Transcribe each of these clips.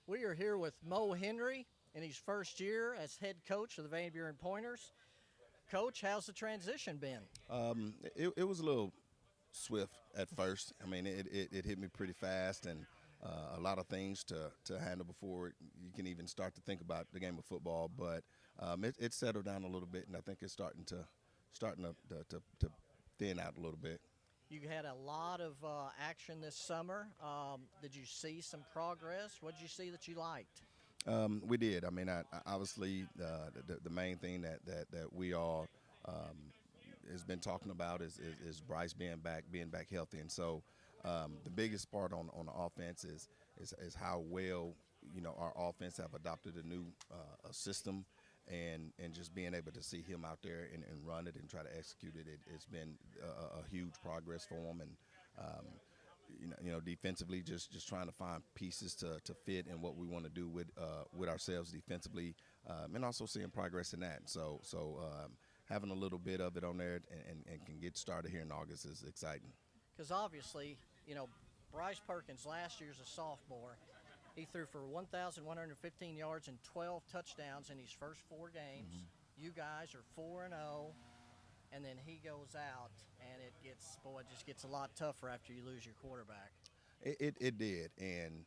We are here with Moe Henry in his first year as head coach of the Van Buren Pointers. Coach, how's the transition been? It was a little swift at first. I mean, it hit me pretty fast, and a lot of things to handle before you can even start to think about the game of football. But it settled down a little bit, and I think it's starting to thin out a little bit. You had a lot of action this summer. Did you see some progress? What did you see that you liked? We did. I mean, obviously the main thing that we all has been talking about is Bryce being back healthy, and so the biggest part on the offense is how well our offense have adopted a new a system, and just being able to see him out there and run it and try to execute it. It's been a huge progress for him, and defensively, just trying to find pieces to fit in what we want to do with ourselves defensively, and also seeing progress in that. So having a little bit of it on there and can get started here in August is exciting. Because obviously, Bryce Perkins last year's a sophomore. He threw for 1,115 yards and 12 touchdowns in his first four games. Mm-hmm. You guys are 4-0. And then he goes out, and it just gets a lot tougher after you lose your quarterback. It did, and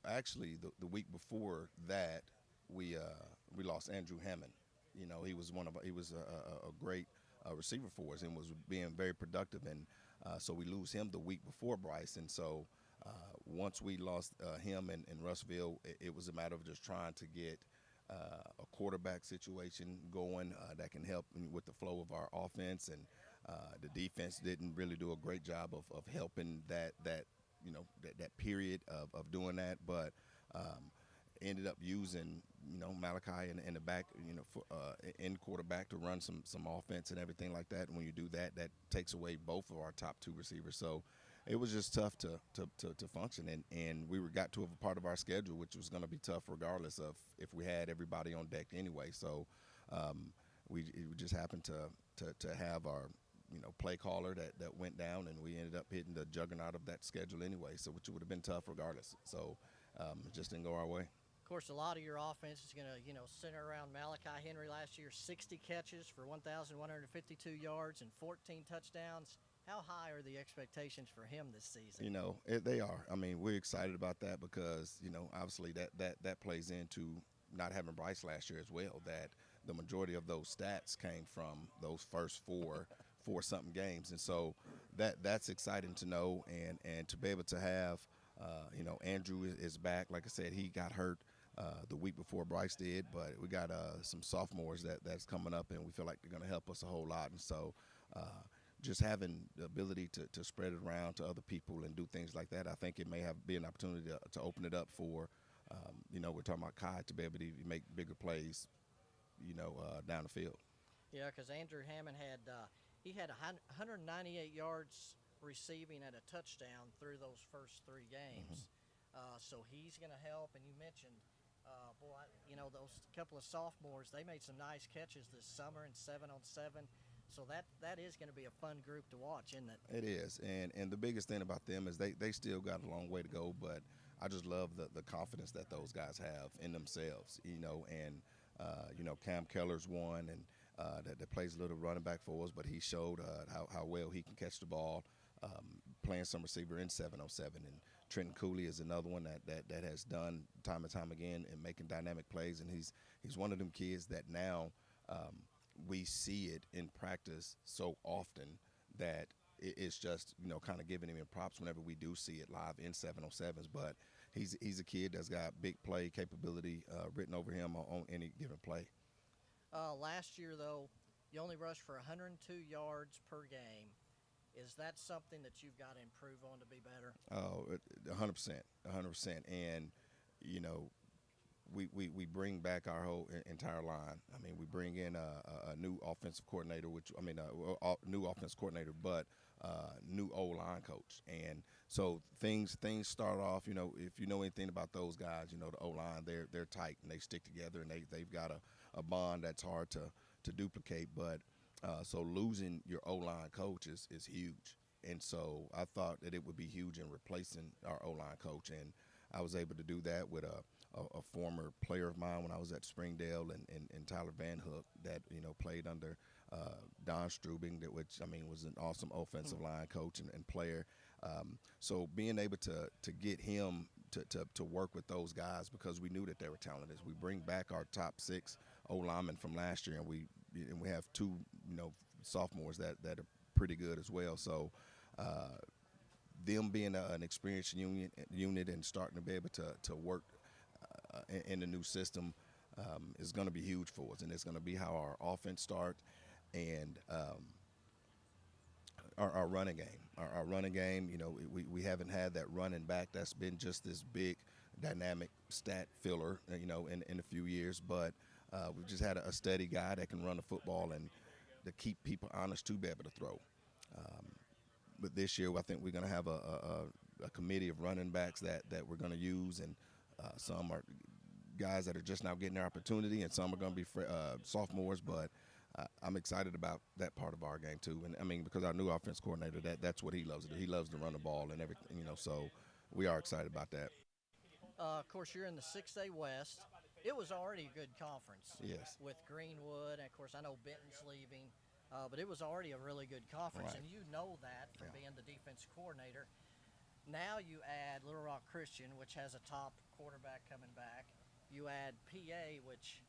actually the week before that, we lost Andrew Hammond. He was a great receiver for us and was being very productive, and so we lose him the week before Bryce, and so once we lost him in Russellville, it was a matter of just trying to get a quarterback situation going that can help with the flow of our offense, and the defense didn't really do a great job of helping that period of doing that, but ended up using Malachi in the back in quarterback to run some offense and everything like that. And when you do that, that takes away both of our top two receivers. So it was just tough to function, and we got to a part of our schedule which was going to be tough regardless of if we had everybody on deck anyway. So we just happened to have our play caller that went down, and we ended up hitting the juggernaut of that schedule anyway. So which would have been tough regardless. So it just didn't go our way. Of course, a lot of your offense is going to, center around Malachi Henry last year, 60 catches for 1,152 yards and 14 touchdowns. How high are the expectations for him this season? They are. I mean, we're excited about that because, obviously that plays into not having Bryce last year as well, that the majority of those stats came from those first four-something games. And so that's exciting to know, and to be able to have, Andrew is back. Like I said, he got hurt the week before Bryce did, but we got some sophomores that's coming up, and we feel like they're going to help us a whole lot. And so just having the ability to spread it around to other people and do things like that, I think it may be an opportunity to open it up for, we're talking about Kai to be able to make bigger plays, down the field. Yeah, because Andrew Hammond had 198 yards receiving at a touchdown through those first three games. Mm-hmm. So he's going to help. And you mentioned, those couple of sophomores, they made some nice catches this summer in 7-on-7. So that is going to be a fun group to watch, isn't it? It is, and the biggest thing about them is they still got a long way to go, but I just love the confidence that those guys have in themselves, and Cam Keller's one, and that plays a little running back for us, but he showed how well he can catch the ball, playing some receiver in 7-on-7, and Trenton Cooley is another one that has done time and time again and making dynamic plays, and he's one of them kids that now we see it in practice so often that it's just kind of giving him props whenever we do see it live in 7-on-7s. But he's a kid that's got big play capability written over him on any given play. Last year, though, you only rushed for 102 yards per game. Is that something that you've got to improve on to be better? Oh, 100%, and we bring back our whole entire line. I mean, we bring in a new offensive coordinator, new offensive coordinator, but new O-line coach. And so things start off, if you know anything about those guys, the O-line, they're tight and they stick together, and they've got a bond that's hard to duplicate. But so losing your O-line coach is huge. And so I thought that it would be huge in replacing our O-line coach. And I was able to do that with a former player of mine when I was at Springdale, and Tyler Van Hook that played under Don Strubing, which I mean was an awesome offensive line coach and player. So being able to get him to work with those guys, because we knew that they were talented. We bring back our top 6 O-linemen from last year, and we have 2 sophomores that are pretty good as well. So them being an experienced unit and starting to be able to work in the new system is going to be huge for us, and it's going to be how our offense starts, and our running game. Our running game, we haven't had that running back that's been just this big dynamic stat filler, in a few years, but we've just had a steady guy that can run the football and to keep people honest to be able to throw. But this year, I think we're going to have a committee of running backs that we're going to use, and some are guys that are just now getting their opportunity, and some are going to be sophomores. But I'm excited about that part of our game too. And I mean, because our new offense coordinator, that's what he loves to do. He loves to run the ball and everything, So we are excited about that. Of course, you're in the 6A West. It was already a good conference. Yes. With Greenwood, and of course, I know Benton's leaving. But it was already a really good conference, Right. and you know that from being the defense coordinator. Now you add Little Rock Christian, which has a top quarterback coming back. You add PA, which,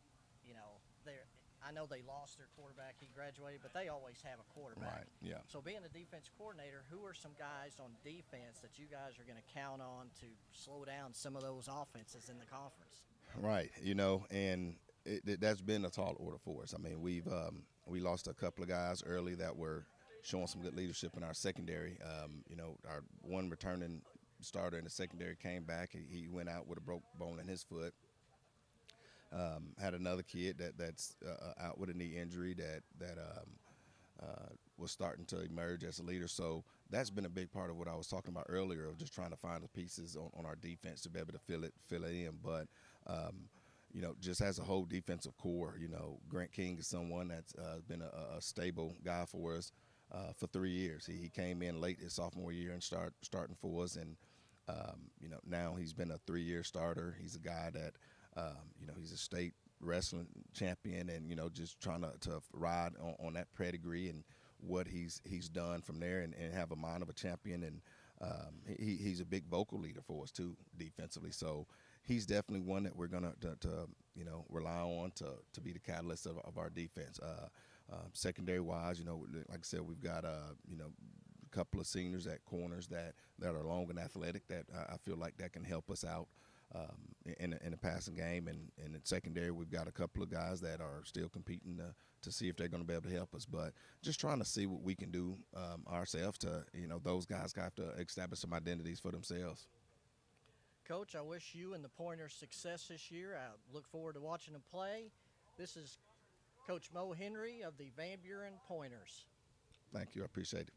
I know they lost their quarterback. He graduated, but they always have a quarterback. Right, yeah. So being a defense coordinator, who are some guys on defense that you guys are going to count on to slow down some of those offenses in the conference? Right, and that's been a tall order for us. I mean, we lost a couple of guys early that were showing some good leadership in our secondary. Our one returning starter in the secondary came back. He went out with a broke bone in his foot. Had another kid that's out with a knee injury that was starting to emerge as a leader. So that's been a big part of what I was talking about earlier, of just trying to find the pieces on our defense to be able to fill it in. But just as a whole defensive core, Grant King is someone that's been a stable guy for us for 3 years. He came in late his sophomore year and starting for us, and now he's been a 3-year starter. He's a guy that he's a state wrestling champion, and just trying to ride on that pedigree and what he's done from there, and have a mind of a champion. And he's a big vocal leader for us too defensively. So he's definitely one that we're gonna to rely on to be the catalyst of our defense. Secondary wise, like I said, we've got a couple of seniors at corners that are long and athletic that I feel like that can help us out in the passing game. And in secondary, we've got a couple of guys that are still competing to see if they're going to be able to help us. But just trying to see what we can do ourselves to, those guys have to establish some identities for themselves. Coach, I wish you and the Pointers success this year. I look forward to watching them play. This is Coach Moe Henry of the Van Buren Pointers. Thank you. I appreciate it.